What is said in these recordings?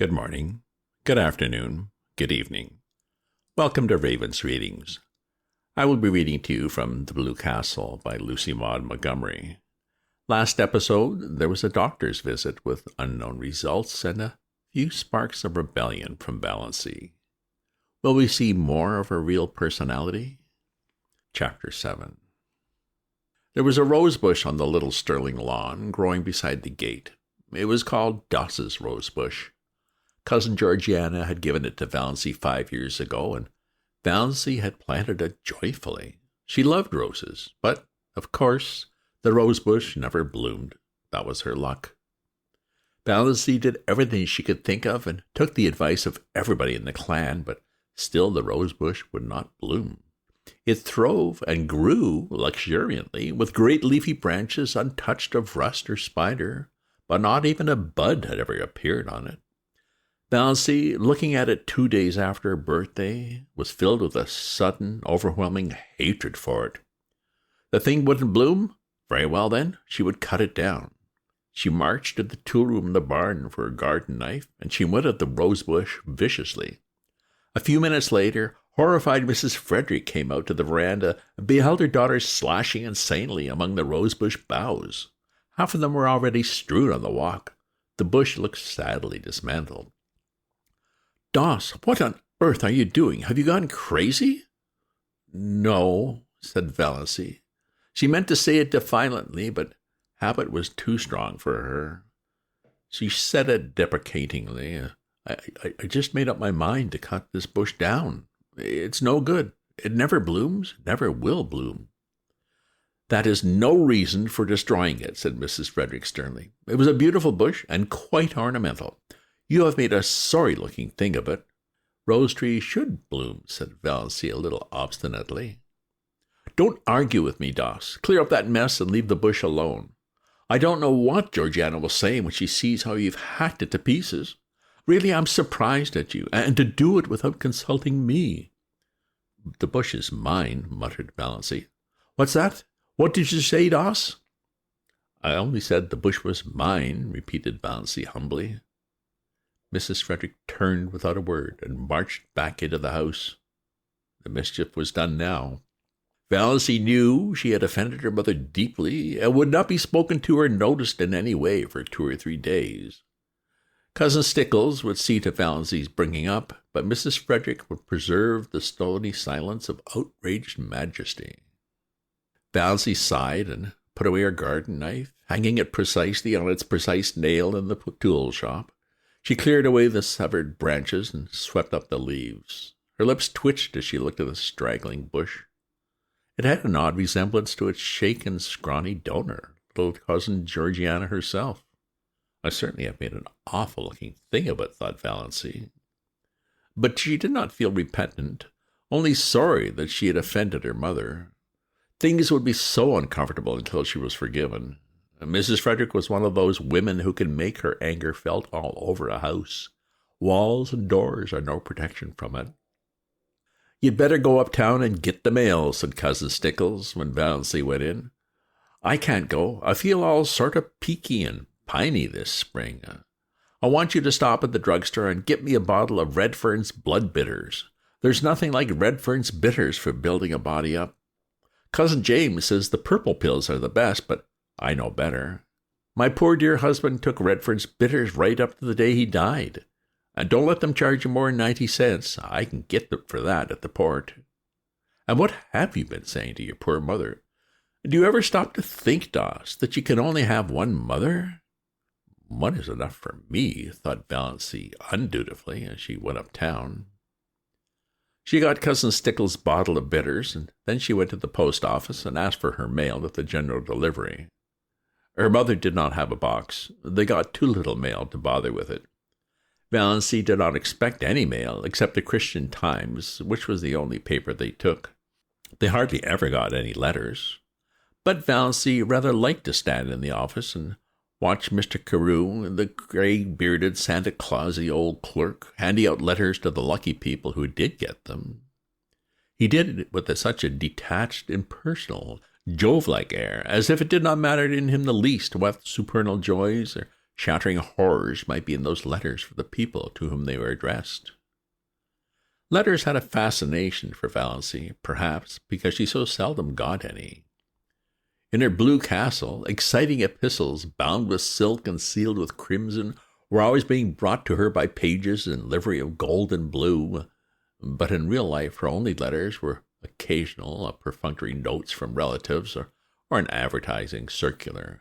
Good morning, good afternoon, good evening. Welcome to Raven's Readings. I will be reading to you from The Blue Castle by Lucy Maude Montgomery. Last episode, there was a doctor's visit with unknown results and a few sparks of rebellion from Valancy. Will we see more of her real personality? Chapter 7. There was a rosebush on the little Sterling lawn growing beside the gate. It was called Doss's rosebush. Cousin Georgiana had given it to Valancy 5 years ago, and Valancy had planted it joyfully. She loved roses, but, of course, the rosebush never bloomed. That was her luck. Valancy did everything she could think of and took the advice of everybody in the clan, but still the rosebush would not bloom. It throve and grew luxuriantly, with great leafy branches untouched of rust or spider, but not even a bud had ever appeared on it. Valancy, looking at it 2 days after her birthday, was filled with a sudden, overwhelming hatred for it. The thing wouldn't bloom? Very well, then, she would cut it down. She marched to the tool room in the barn for a garden knife, and she went at the rosebush viciously. A few minutes later, horrified Mrs. Frederick came out to the veranda and beheld her daughter slashing insanely among the rosebush boughs. Half of them were already strewn on the walk. The bush looked sadly dismantled. "Doss, what on earth are you doing? Have you gone crazy?" "No," said Valancy. She meant to say it defiantly, but habit was too strong for her. She said it deprecatingly. I just made up my mind to cut this bush down. It's no good. It never blooms, never will bloom." "That is no reason for destroying it," said Mrs. Frederick sternly. "It was a beautiful bush and quite ornamental. You have made a sorry-looking thing of it." "Rose trees should bloom," said Valancy a little obstinately. "Don't argue with me, Doss. Clear up that mess and leave the bush alone. I don't know what Georgiana will say when she sees how you've hacked it to pieces. Really, I'm surprised at you, and to do it without consulting me." "The bush is mine," muttered Valancy. "What's that? What did you say, Doss?" "I only said the bush was mine," repeated Valancy humbly. Mrs. Frederick turned without a word and marched back into the house. The mischief was done now. Valancy knew she had offended her mother deeply and would not be spoken to or noticed in any way for 2 or 3 days. Cousin Stickles would see to Valancy's bringing up, but Mrs. Frederick would preserve the stony silence of outraged majesty. Valancy sighed and put away her garden knife, hanging it precisely on its precise nail in the tool shop. She cleared away the severed branches and swept up the leaves. Her lips twitched as she looked at the straggling bush. It had an odd resemblance to its shaken, scrawny donor, little cousin Georgiana herself. "I certainly have made an awful-looking thing of it," thought Valancy. But she did not feel repentant, only sorry that she had offended her mother. Things would be so uncomfortable until she was forgiven. Mrs. Frederick was one of those women who can make her anger felt all over a house. Walls and doors are no protection from it. "You'd better go uptown and get the mail," said Cousin Stickles when Valancy went in. "I can't go. I feel all sort of peaky and piney this spring. I want you to stop at the drugstore and get me a bottle of Redfern's Blood Bitters. There's nothing like Redfern's Bitters for building a body up. Cousin James says the purple pills are the best, but I know better. My poor dear husband took Redfern's Bitters right up to the day he died. And don't let them charge you more than 90 cents. I can get them for that at the port. And what have you been saying to your poor mother? Do you ever stop to think, Doss, that you can only have one mother?" "One is enough for me," thought Valancy undutifully as she went uptown. She got Cousin Stickles' bottle of bitters, and then she went to the post office and asked for her mail at the general delivery. Her mother did not have a box. They got too little mail to bother with it. Valancy did not expect any mail except the Christian Times, which was the only paper they took. They hardly ever got any letters. But Valancy rather liked to stand in the office and watch Mr. Carew, the gray-bearded Santa Clausy old clerk, handing out letters to the lucky people who did get them. He did it with such a detached, impersonal, Jove-like air, as if it did not matter in him the least what supernal joys or shattering horrors might be in those letters for the people to whom they were addressed. Letters had a fascination for Valancy, perhaps because she so seldom got any. In her blue castle, exciting epistles bound with silk and sealed with crimson were always being brought to her by pages in livery of gold and blue, but in real life her only letters were occasional, perfunctory notes from relatives or an advertising circular.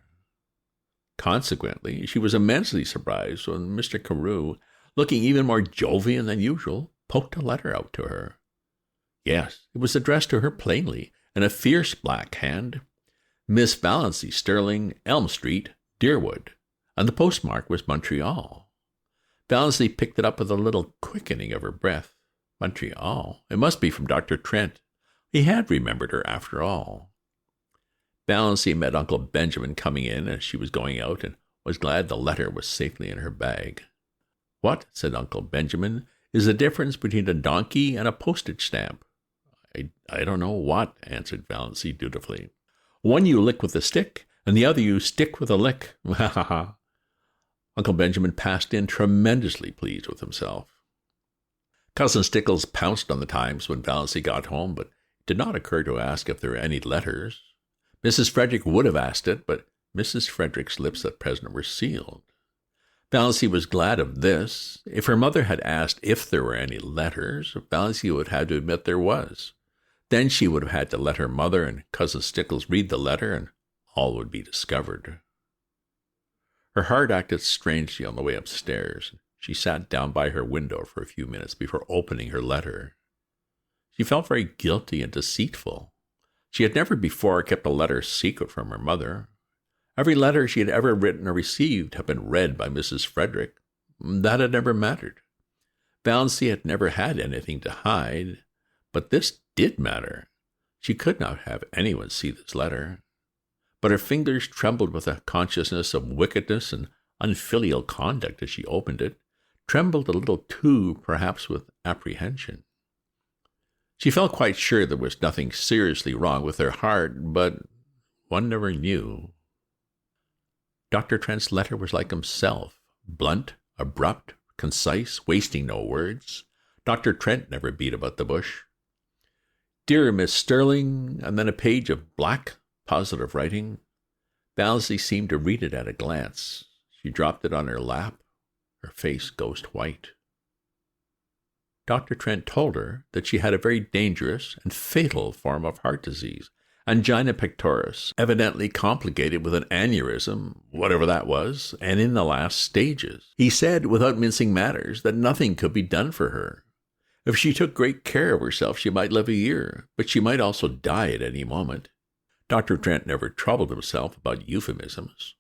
Consequently, she was immensely surprised when Mr. Carew, looking even more Jovian than usual, poked a letter out to her. Yes, it was addressed to her plainly, in a fierce black hand. Miss Valancy Sterling, Elm Street, Deerwood, and the postmark was Montreal. Valancy picked it up with a little quickening of her breath. Montreal? It must be from Dr. Trent. He had remembered her after all. Valancy met Uncle Benjamin coming in as she was going out, and was glad the letter was safely in her bag. "What," said Uncle Benjamin, "is the difference between a donkey and a postage stamp?" I don't know what," answered Valancy dutifully. "One you lick with a stick, and the other you stick with a lick. Ha ha ha." Uncle Benjamin passed in tremendously pleased with himself. Cousin Stickles pounced on the Times when Valancy got home, but it did not occur to ask if there were any letters. Mrs. Frederick would have asked it, but Mrs. Frederick's lips at present were sealed. Valancy was glad of this. If her mother had asked if there were any letters, Valancy would have had to admit there was. Then she would have had to let her mother and Cousin Stickles read the letter, and all would be discovered. Her heart acted strangely on the way upstairs. She sat down by her window for a few minutes before opening her letter. She felt very guilty and deceitful. She had never before kept a letter secret from her mother. Every letter she had ever written or received had been read by Mrs. Frederick. That had never mattered. Valancy had never had anything to hide, but this did matter. She could not have anyone see this letter. But her fingers trembled with a consciousness of wickedness and unfilial conduct as she opened it, trembled a little too, perhaps with apprehension. She felt quite sure there was nothing seriously wrong with her heart, but one never knew. Dr. Trent's letter was like himself, blunt, abrupt, concise, wasting no words. Dr. Trent never beat about the bush. "Dear Miss Sterling," and then a page of black, positive writing. Valancy seemed to read it at a glance. She dropped it on her lap, her face ghost white. Dr. Trent told her that she had a very dangerous and fatal form of heart disease, angina pectoris, evidently complicated with an aneurysm, whatever that was, and in the last stages. He said, without mincing matters, that nothing could be done for her. If she took great care of herself, she might live a year, but she might also die at any moment. Dr. Trent never troubled himself about euphemisms.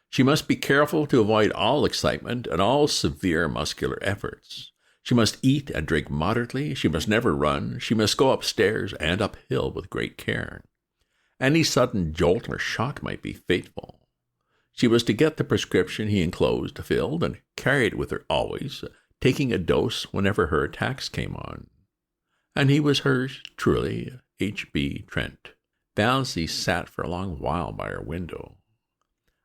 She must be careful to avoid all excitement and all severe muscular efforts. She must eat and drink moderately. She must never run. She must go upstairs and uphill with great care. Any sudden jolt or shock might be fatal. She was to get the prescription he enclosed filled and carry it with her always, taking a dose whenever her attacks came on. And he was hers truly, H.B. Trent. Valancy sat for a long while by her window.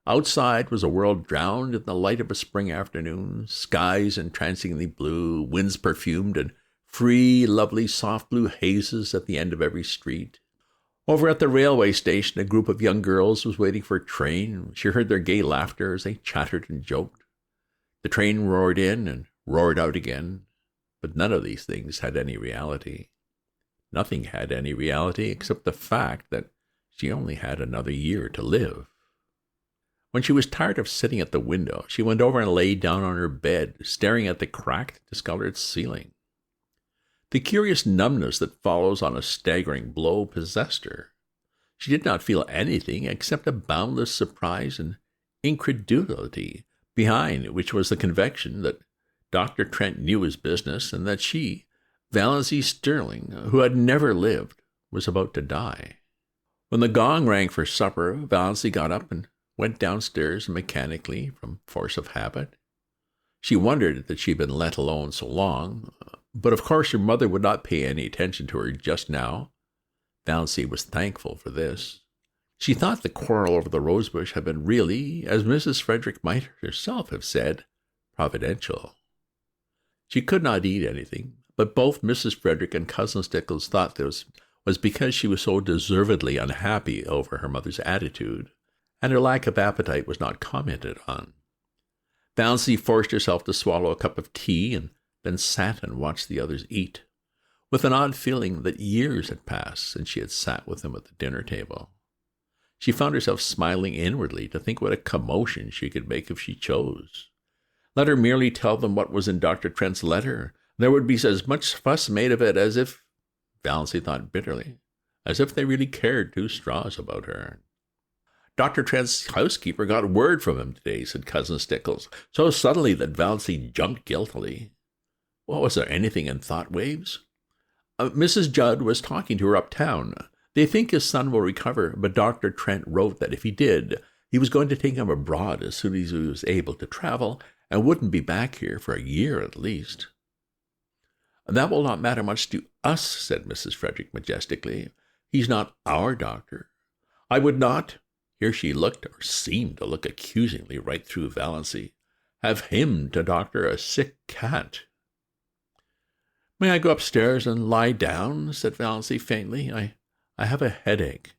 Outside was a world drowned in the light of a spring afternoon, skies entrancingly blue, winds perfumed, and free, lovely, soft blue hazes at the end of every street. Over at the railway station, a group of young girls was waiting for a train. She heard their gay laughter as they chattered and joked. The train roared in and roared out again, but none of these things had any reality. Nothing had any reality except the fact that she only had another year to live. When she was tired of sitting at the window, she went over and lay down on her bed, staring at the cracked, discolored ceiling. The curious numbness that follows on a staggering blow possessed her. She did not feel anything except a boundless surprise and incredulity, behind which was the conviction that Dr. Trent knew his business and that she, Valancy Sterling, who had never lived, was about to die. When the gong rang for supper, Valancy got up and went downstairs mechanically from force of habit. She wondered that she had been let alone so long, but of course her mother would not pay any attention to her just now. Valancy was thankful for this. She thought the quarrel over the rosebush had been really, as Mrs. Frederick might herself have said, providential. She could not eat anything, but both Mrs. Frederick and Cousin Stickles thought this was because she was so deservedly unhappy over her mother's attitude, and her lack of appetite was not commented on. Valancy forced herself to swallow a cup of tea and then sat and watched the others eat, with an odd feeling that years had passed since she had sat with them at the dinner table. She found herself smiling inwardly to think what a commotion she could make if she chose. Let her merely tell them what was in Dr. Trent's letter. There would be as much fuss made of it as if, Valancy thought bitterly, as if they really cared 2 straws about her. Dr. Trent's housekeeper got word from him today, said Cousin Stickles, so suddenly that Valancy jumped guiltily. Well, was there anything in thought waves? Mrs. Judd was talking to her uptown. They think his son will recover, but Dr. Trent wrote that if he did, he was going to take him abroad as soon as he was able to travel, and wouldn't be back here for a year at least. That will not matter much to us, said Mrs. Frederick majestically. He's not our doctor. I would not, here she looked, or seemed to look accusingly right through Valancy, have him to doctor a sick cat. May I go upstairs and lie down? Said Valancy faintly. I have a headache.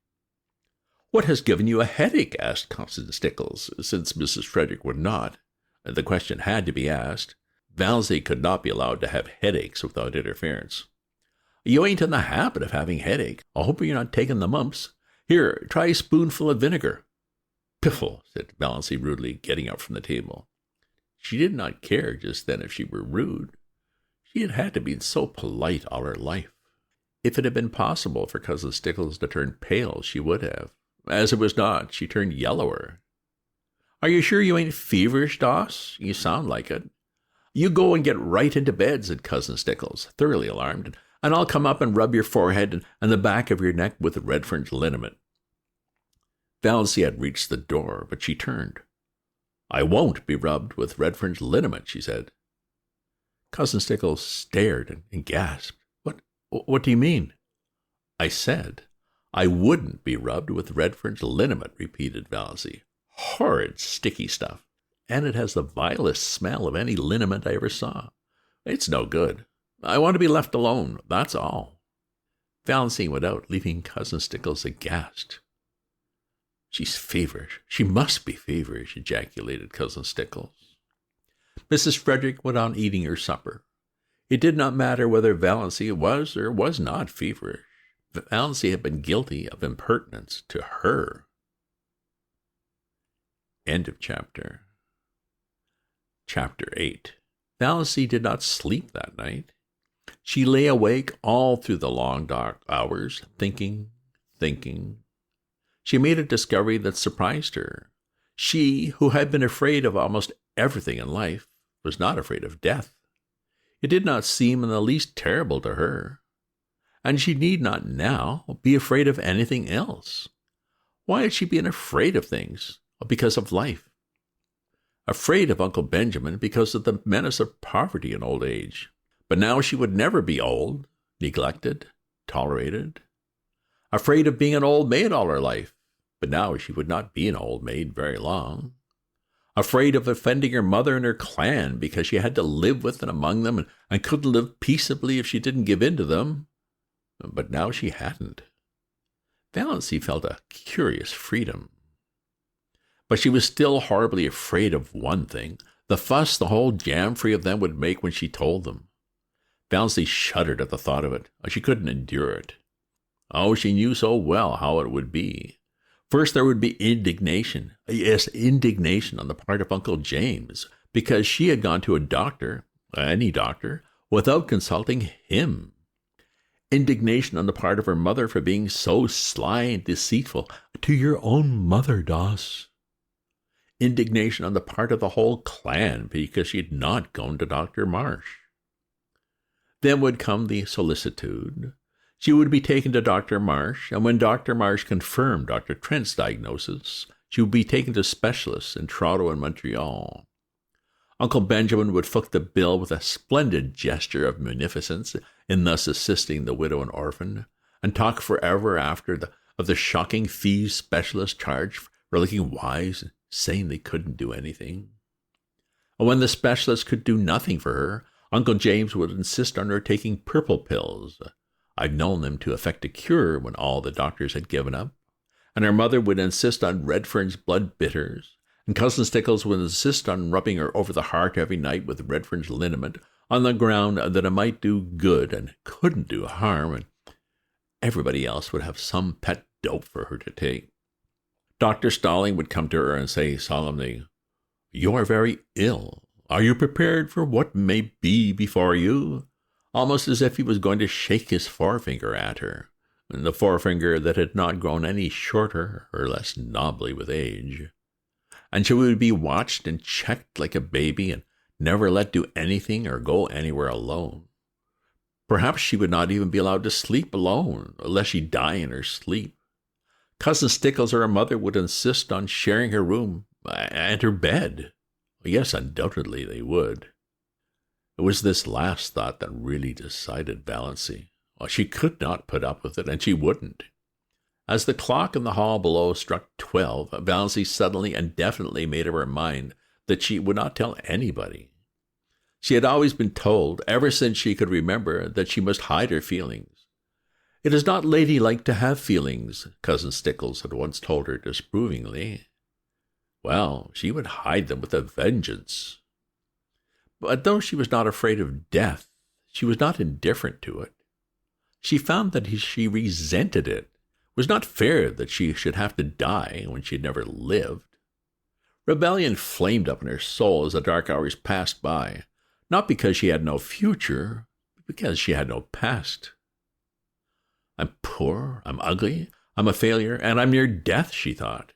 What has given you a headache? Asked Cousin Stickles, since Mrs. Frederick would not. The question had to be asked. Valancy could not be allowed to have headaches without interference. You ain't in the habit of having headache. I hope you're not taking the mumps. Here, try a spoonful of vinegar. Piffle, said Valancy rudely, getting up from the table. She did not care just then if she were rude. She had had to be so polite all her life. If it had been possible for Cousin Stickles to turn pale, she would have. As it was not, she turned yellower. Are you sure you ain't feverish, Doss? You sound like it. You go and get right into bed, said Cousin Stickles, thoroughly alarmed, and I'll come up and rub your forehead and the back of your neck with red fringe liniment. Valancy had reached the door, but she turned. I won't be rubbed with red fringe liniment, she said. Cousin Stickles stared and gasped. What do you mean? I said, I wouldn't be rubbed with red fringe liniment, repeated Valancy. Horrid, sticky stuff, and it has the vilest smell of any liniment I ever saw. It's no good. I want to be left alone, that's all. Valancy went out, leaving Cousin Stickles aghast. She's feverish. She must be feverish, ejaculated Cousin Stickles. Mrs. Frederick went on eating her supper. It did not matter whether Valancy was or was not feverish. Valancy had been guilty of impertinence to her. End of chapter. Chapter 8. Valancy did not sleep that night. She lay awake all through the long dark hours, thinking. She made a discovery that surprised her. She, who had been afraid of almost everything in life, was not afraid of death. It did not seem in the least terrible to her, and she need not now be afraid of anything else. Why had she been afraid of things? Because of life. Afraid of Uncle Benjamin because of the menace of poverty in old age. But now she would never be old, neglected, tolerated. Afraid of being an old maid all her life, but now she would not be an old maid very long. Afraid of offending her mother and her clan because she had to live with and among them and couldn't live peaceably if she didn't give in to them. But now she hadn't. Valancy felt a curious freedom. But she was still horribly afraid of one thing, the fuss the whole jamfree of them would make when she told them. Valancy shuddered at the thought of it. She couldn't endure it. Oh, she knew so well how it would be. First, there would be indignation. Yes, indignation on the part of Uncle James, because she had gone to a doctor, any doctor, without consulting him. Indignation on the part of her mother for being so sly and deceitful. To your own mother, Doss. Indignation on the part of the whole clan because she had not gone to Dr. Marsh. Then would come the solicitude. She would be taken to Dr. Marsh, and when Dr. Marsh confirmed Dr. Trent's diagnosis, she would be taken to specialists in Toronto and Montreal. Uncle Benjamin would foot the bill with a splendid gesture of munificence in thus assisting the widow and orphan, and talk forever after of the shocking fees specialists charged for looking wise and saying they couldn't do anything. And when the specialist could do nothing for her, Uncle James would insist on her taking purple pills. I've known them to effect a cure when all the doctors had given up. And her mother would insist on Redfern's blood bitters, and Cousin Stickles would insist on rubbing her over the heart every night with Redfern's liniment on the ground that it might do good and couldn't do harm, and everybody else would have some pet dope for her to take. Dr. Stalling would come to her and say solemnly, "You are very ill. Are you prepared for what may be before you?" Almost as if he was going to shake his forefinger at her, and the forefinger that had not grown any shorter or less knobbly with age. And she would be watched and checked like a baby and never let do anything or go anywhere alone. Perhaps she would not even be allowed to sleep alone, lest she die in her sleep. Cousin Stickles or her mother would insist on sharing her room and her bed. Yes, undoubtedly they would. It was this last thought that really decided Valancy. She could not put up with it, and she wouldn't. As the clock in the hall below struck 12, Valancy suddenly and definitely made up her mind that she would not tell anybody. She had always been told, ever since she could remember, that she must hide her feelings. "It is not ladylike to have feelings," Cousin Stickles had once told her disapprovingly. Well, she would hide them with a vengeance. But though she was not afraid of death, she was not indifferent to it. She found that she resented it. It was not fair that she should have to die when she had never lived. Rebellion flamed up in her soul as the dark hours passed by, not because she had no future, but because she had no past. "I'm poor, I'm ugly, I'm a failure, and I'm near death," she thought.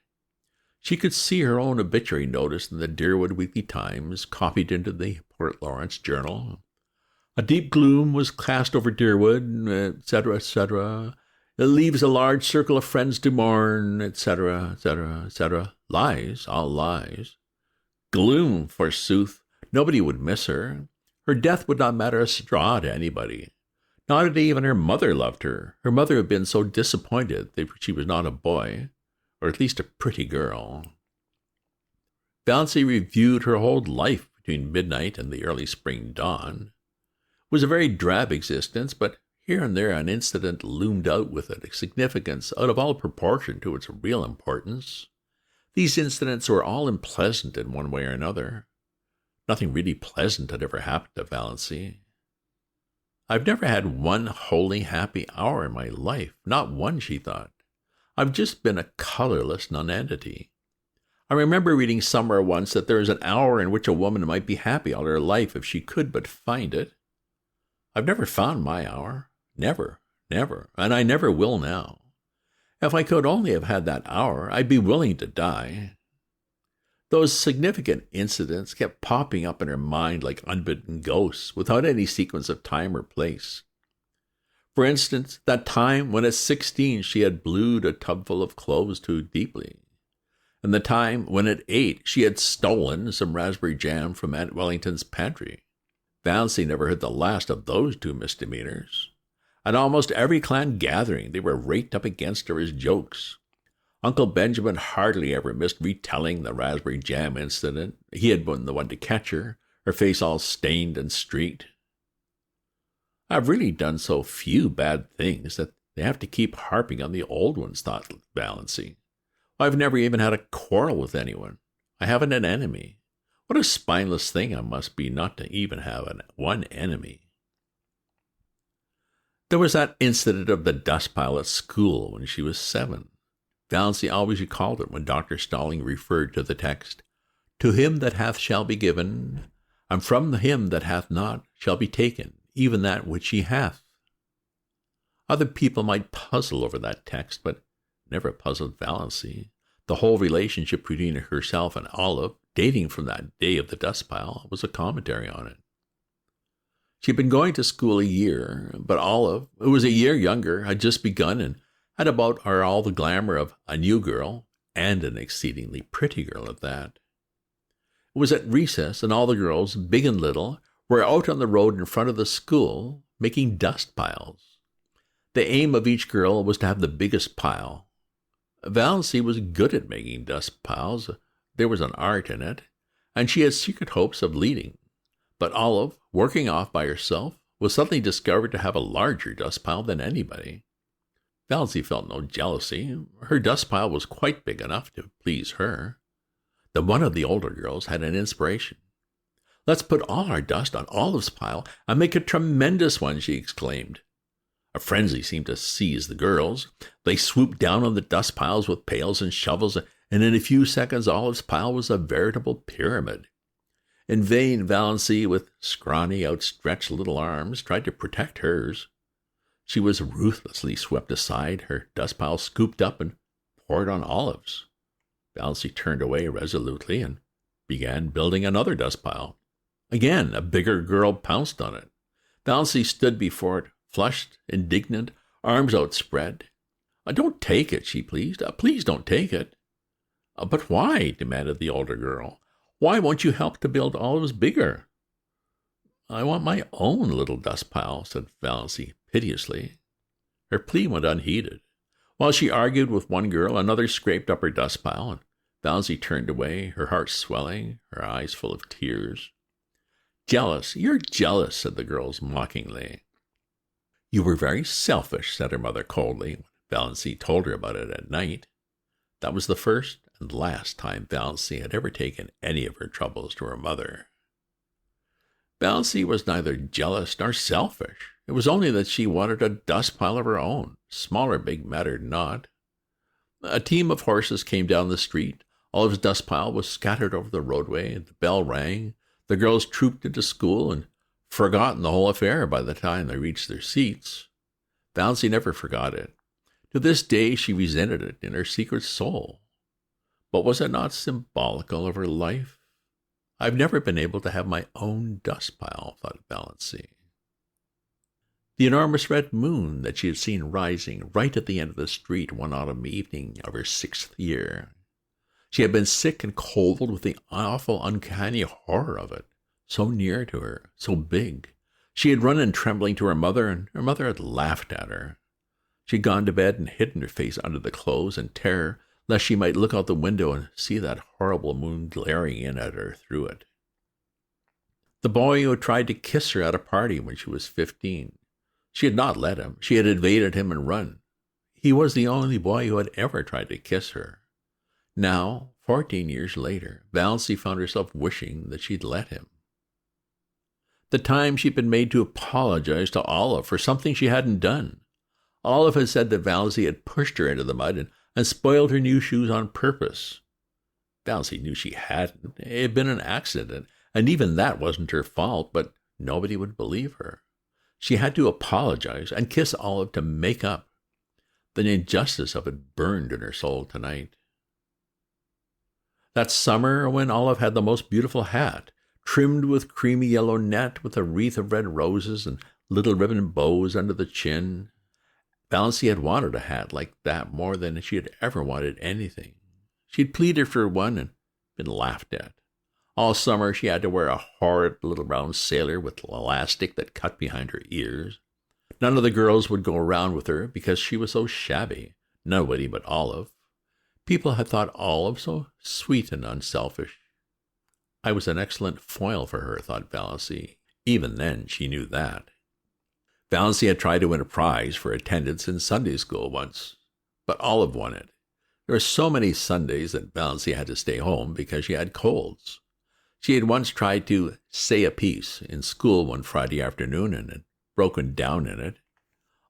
She could see her own obituary notice in the Deerwood Weekly Times, copied into the Port Lawrence Journal. "A deep gloom was cast over Deerwood, etc., etc. It leaves a large circle of friends to mourn, etc., etc., etc. Lies, all lies. Gloom, forsooth. Nobody would miss her. Her death would not matter a straw to anybody. Not even her mother loved her. Her mother had been so disappointed that she was not a boy, or at least a pretty girl." Valancy reviewed her whole life between midnight and the early spring dawn. It was a very drab existence, but here and there an incident loomed out with it, a significance out of all proportion to its real importance. These incidents were all unpleasant in one way or another. Nothing really pleasant had ever happened to Valancy. "I've never had one wholly happy hour in my life, not one," she thought. "I've just been a colorless nonentity. I remember reading somewhere once that there is an hour in which a woman might be happy all her life if she could but find it. I've never found my hour. Never, never, and I never will now. If I could only have had that hour, I'd be willing to die." Those significant incidents kept popping up in her mind like unbidden ghosts, without any sequence of time or place. For instance, that time when at 16 she had blued a tubful of cloves too deeply, and the time when at 8 she had stolen some raspberry jam from Aunt Wellington's pantry. Valancy never heard the last of those two misdemeanors. At almost every clan gathering they were raked up against her as jokes. Uncle Benjamin hardly ever missed retelling the raspberry jam incident. He had been the one to catch her face all stained and streaked. "I've really done so few bad things that they have to keep harping on the old ones," thought Valancy. "I've never even had a quarrel with anyone. I haven't an enemy. What a spineless thing I must be not to even have one enemy." There was that incident of the dust pile at school when she was 7. Valancy always recalled it when Dr. Stalling referred to the text, "To him that hath shall be given, and from him that hath not shall be taken, even that which he hath." Other people might puzzle over that text, but never puzzled Valancy. The whole relationship between herself and Olive, dating from that day of the dust pile, was a commentary on it. She had been going to school a year, but Olive, who was a year younger, had just begun and had about her all the glamour of a new girl, and an exceedingly pretty girl at that. It was at recess, and all the girls, big and little, were out on the road in front of the school, making dust piles. The aim of each girl was to have the biggest pile, Valancy was good at making dust piles. There was an art in it, and she had secret hopes of leading. But Olive, working off by herself, was suddenly discovered to have a larger dust pile than anybody. Valancy felt no jealousy. Her dust pile was quite big enough to please her. Then one of the older girls had an inspiration. "Let's put all our dust on Olive's pile and make a tremendous one," she exclaimed. A frenzy seemed to seize the girls. They swooped down on the dust piles with pails and shovels, and in a few seconds Olive's pile was a veritable pyramid. In vain, Valancy, with scrawny, outstretched little arms, tried to protect hers. She was ruthlessly swept aside, her dust pile scooped up and poured on Olive's. Valancy turned away resolutely and began building another dust pile. Again, a bigger girl pounced on it. Valancy stood before it, flushed, indignant, arms outspread. "Don't take it," she pleaded. "Please don't take it." "But why?" demanded the older girl. "Why won't you help to build Olive's bigger?" "I want my own little dust pile," said Valancy piteously. Her plea went unheeded. While she argued with one girl, another scraped up her dust pile, and Valancy turned away, her heart swelling, her eyes full of tears. "Jealous, you're jealous," said the girls mockingly. "You were very selfish," said her mother coldly, when Valancy told her about it at night. That was the first and last time Valancy had ever taken any of her troubles to her mother. Valancy was neither jealous nor selfish. It was only that she wanted a dust pile of her own. Small or big mattered not. A team of horses came down the street. Olive's dust pile was scattered over the roadway. The bell rang. The girls trooped into school and forgotten the whole affair by the time they reached their seats. Valancy never forgot it. To this day she resented it in her secret soul. But was it not symbolical of her life? "I've never been able to have my own dust pile," thought Valancy. The enormous red moon that she had seen rising right at the end of the street one autumn evening of her 6th year. She had been sick and cold with the awful, uncanny horror of it. So near to her, so big. She had run in trembling to her mother, and her mother had laughed at her. She had gone to bed and hidden her face under the clothes in terror, lest she might look out the window and see that horrible moon glaring in at her through it. The boy who had tried to kiss her at a party when she was 15. She had not let him. She had evaded him and run. He was the only boy who had ever tried to kiss her. Now, 14 years later, Valancy found herself wishing that she'd let him. The time she'd been made to apologize to Olive for something she hadn't done. Olive had said that Valancy had pushed her into the mud and spoiled her new shoes on purpose. Valancy knew she hadn't. It had been an accident, and even that wasn't her fault, but nobody would believe her. She had to apologize and kiss Olive to make up. The injustice of it burned in her soul tonight. That summer, when Olive had the most beautiful hat, trimmed with creamy yellow net with a wreath of red roses and little ribbon bows under the chin, Valancy had wanted a hat like that more than she had ever wanted anything. She had pleaded for one and been laughed at. All summer she had to wear a horrid little brown sailor with elastic that cut behind her ears. None of the girls would go around with her because she was so shabby. Nobody but Olive. People had thought Olive so sweet and unselfish. I was an excellent foil for her, thought Valancy. Even then she knew that. Valancy had tried to win a prize for attendance in Sunday school once, but Olive won it. There were so many Sundays that Valancy had to stay home because she had colds. She had once tried to say a piece in school one Friday afternoon and had broken down in it.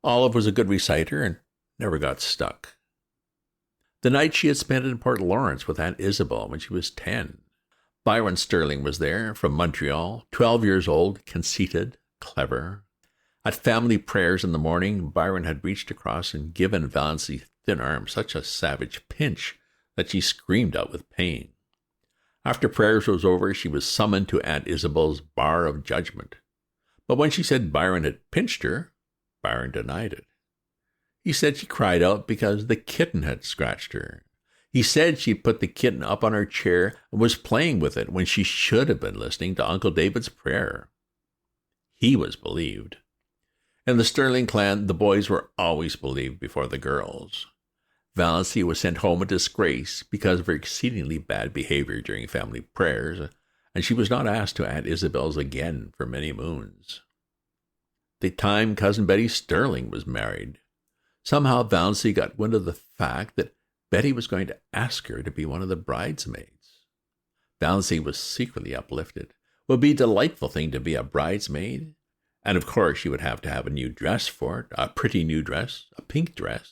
Olive was a good reciter and never got stuck. The night she had spent in Port Lawrence with Aunt Isabel when she was 10. Byron Sterling was there, from Montreal, 12 years old, conceited, clever. At family prayers in the morning, Byron had reached across and given Valancy's thin arm such a savage pinch that she screamed out with pain. After prayers was over, she was summoned to Aunt Isabel's bar of judgment. But when she said Byron had pinched her, Byron denied it. He said she cried out because the kitten had scratched her. He said she put the kitten up on her chair and was playing with it when she should have been listening to Uncle David's prayer. He was believed. In the Sterling clan, the boys were always believed before the girls. Valancy was sent home in disgrace because of her exceedingly bad behavior during family prayers, and she was not asked to Aunt Isabel's again for many moons. The time Cousin Betty Sterling was married, somehow Valancy got wind of the fact that Betty was going to ask her to be one of the bridesmaids. Valancy was secretly uplifted. It would be a delightful thing to be a bridesmaid, and of course she would have to have a new dress for it, a pretty new dress, a pink dress.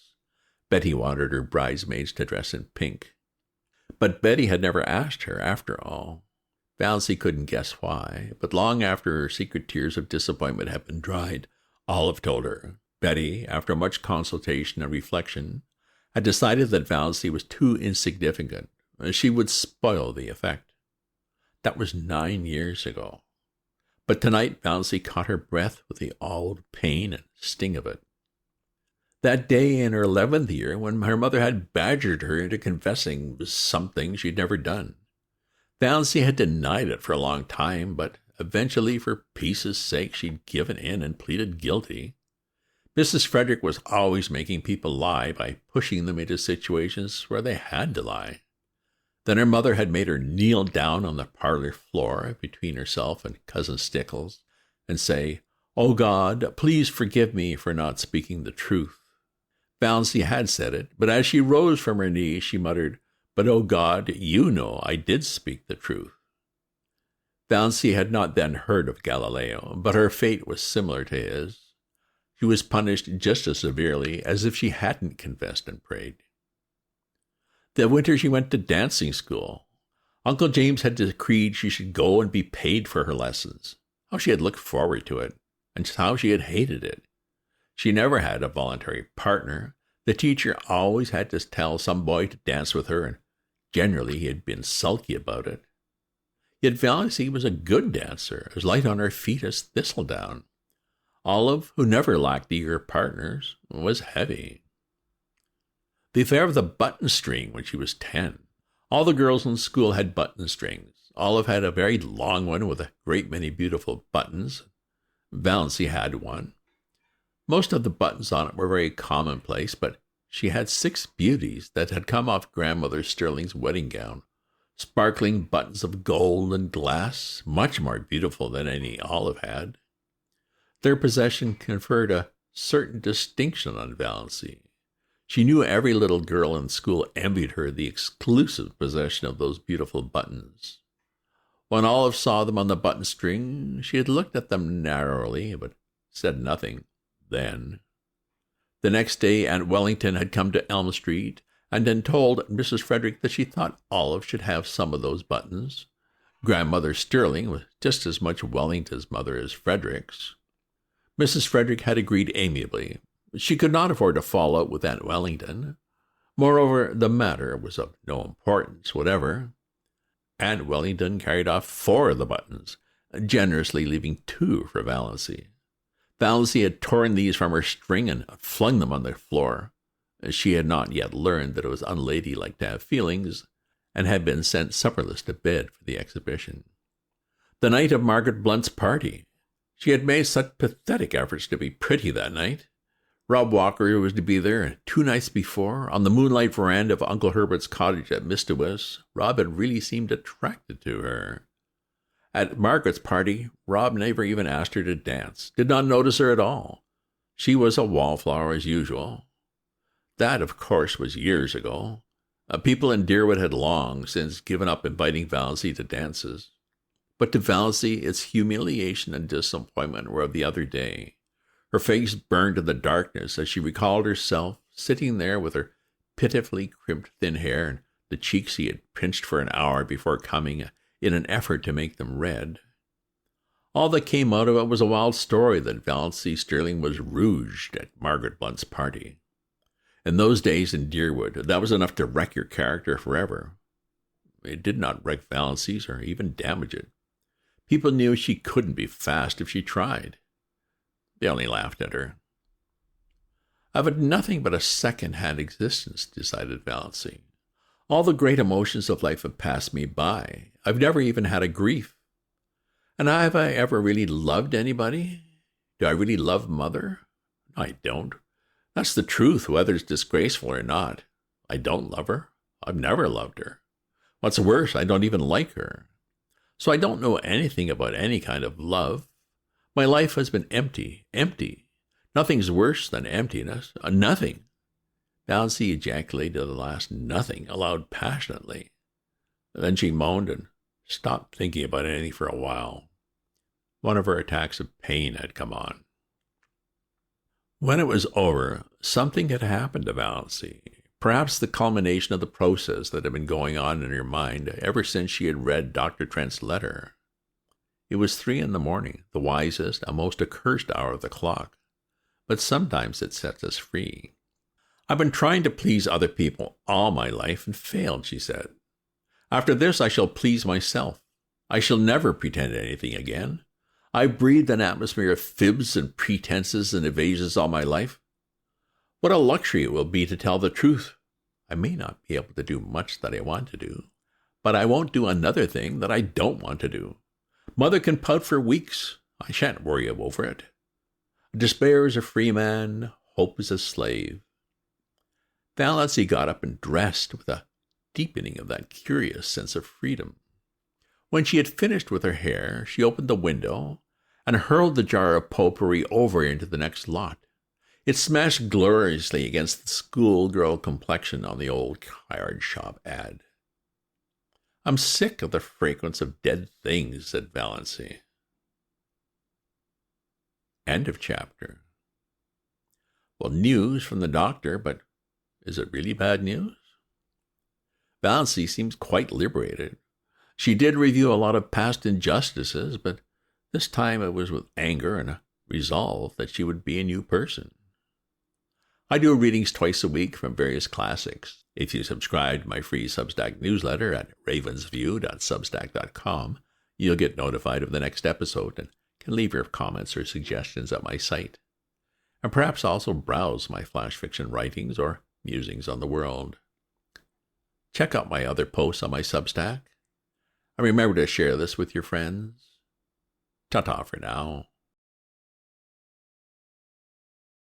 Betty wanted her bridesmaids to dress in pink. But Betty had never asked her, after all. Valancy couldn't guess why, but long after her secret tears of disappointment had been dried, Olive told her. Betty, after much consultation and reflection, had decided that Valancy was too insignificant. She would spoil the effect. That was 9 years ago. But tonight Valancy caught her breath with the old pain and sting of it. That day in her 11th year, when her mother had badgered her into confessing something she'd never done. Valancy had denied it for a long time, but eventually, for peace's sake, she'd given in and pleaded guilty. Mrs. Frederick was always making people lie by pushing them into situations where they had to lie. Then her mother had made her kneel down on the parlor floor between herself and Cousin Stickles and say, "Oh God, please forgive me for not speaking the truth." Valancy had said it, but as she rose from her knees, she muttered, "But, oh God, you know I did speak the truth." Valancy had not then heard of Galileo, but her fate was similar to his. She was punished just as severely as if she hadn't confessed and prayed. The winter she went to dancing school. Uncle James had decreed she should go and be paid for her lessons. How she had looked forward to it, and how she had hated it. She never had a voluntary partner. The teacher always had to tell some boy to dance with her, and generally he had been sulky about it. Yet Valancy was a good dancer, as light on her feet as thistledown. Olive, who never lacked eager partners, was heavy. The affair of the button string when she was 10. All the girls in school had button strings. Olive had a very long one with a great many beautiful buttons. Valancy had one. Most of the buttons on it were very commonplace, but she had 6 beauties that had come off Grandmother Sterling's wedding gown, sparkling buttons of gold and glass, much more beautiful than any Olive had. Their possession conferred a certain distinction on Valancy. She knew every little girl in school envied her the exclusive possession of those beautiful buttons. When Olive saw them on the button string, she had looked at them narrowly, but said nothing. Then, the next day, Aunt Wellington had come to Elm Street and then told Mrs. Frederick that she thought Olive should have some of those buttons. Grandmother Sterling was just as much Wellington's mother as Frederick's. Mrs. Frederick had agreed amiably. She could not afford to fall out with Aunt Wellington. Moreover, the matter was of no importance whatever. Aunt Wellington carried off 4 of the buttons, generously leaving 2 for Valancy. Valancy had torn these from her string and flung them on the floor. She had not yet learned that it was unladylike to have feelings, and had been sent supperless to bed for the exhibition. The night of Margaret Blunt's party. She had made such pathetic efforts to be pretty that night. Rob Walker was to be there, and 2 nights before, on the moonlight veranda of Uncle Herbert's cottage at Mistawis, Rob had really seemed attracted to her. At Margaret's party, Rob never even asked her to dance, did not notice her at all. She was a wallflower as usual. That, of course, was years ago. People in Deerwood had long since given up inviting Valancy to dances. But to Valancy, its humiliation and disappointment were of the other day. Her face burned in the darkness as she recalled herself sitting there with her pitifully crimped thin hair and the cheeks he had pinched for an hour before coming in an effort to make them red. All that came out of it was a wild story that Valancy Sterling was rouged at Margaret Blunt's party. In those days in Deerwood, that was enough to wreck your character forever. It did not wreck Valancy's or even damage it. People knew she couldn't be fast if she tried. They only laughed at her. I've had nothing but a second-hand existence, decided Valancy. All the great emotions of life have passed me by. I've never even had a grief. And have I ever really loved anybody? Do I really love Mother? I don't. That's the truth, whether it's disgraceful or not. I don't love her. I've never loved her. What's worse, I don't even like her. So I don't know anything about any kind of love. My life has been empty, empty. Nothing's worse than emptiness. Nothing. Valancy ejaculated the last nothing aloud passionately. Then she moaned and stopped thinking about anything for a while. One of her attacks of pain had come on. When it was over, something had happened to Valancy. Perhaps the culmination of the process that had been going on in her mind ever since she had read Dr. Trent's letter. It was 3 a.m, the wisest and most accursed hour of the clock, but sometimes it sets us free. I've been trying to please other people all my life and failed, she said. After this I shall please myself. I shall never pretend anything again. I've breathed an atmosphere of fibs and pretenses and evasions all my life. What a luxury it will be to tell the truth. I may not be able to do much that I want to do, but I won't do another thing that I don't want to do. Mother can pout for weeks. I shan't worry over it. Despair is a free man. Hope is a slave. Valancy got up and dressed with a deepening of that curious sense of freedom. When she had finished with her hair, she opened the window and hurled the jar of potpourri over into the next lot. It smashed gloriously against the schoolgirl complexion on the old card shop ad. I'm sick of the fragrance of dead things, said Valancy. End of chapter. Well, news from the doctor, but is it really bad news? Valancy seems quite liberated. She did review a lot of past injustices, but this time it was with anger and a resolve that she would be a new person. I do readings twice a week from various classics. If you subscribe to my free Substack newsletter at ravensview.substack.com, you'll get notified of the next episode and can leave your comments or suggestions at my site. And perhaps also browse my flash fiction writings or musings on the world. Check out my other posts on my Substack. And remember to share this with your friends. Ta-ta for now.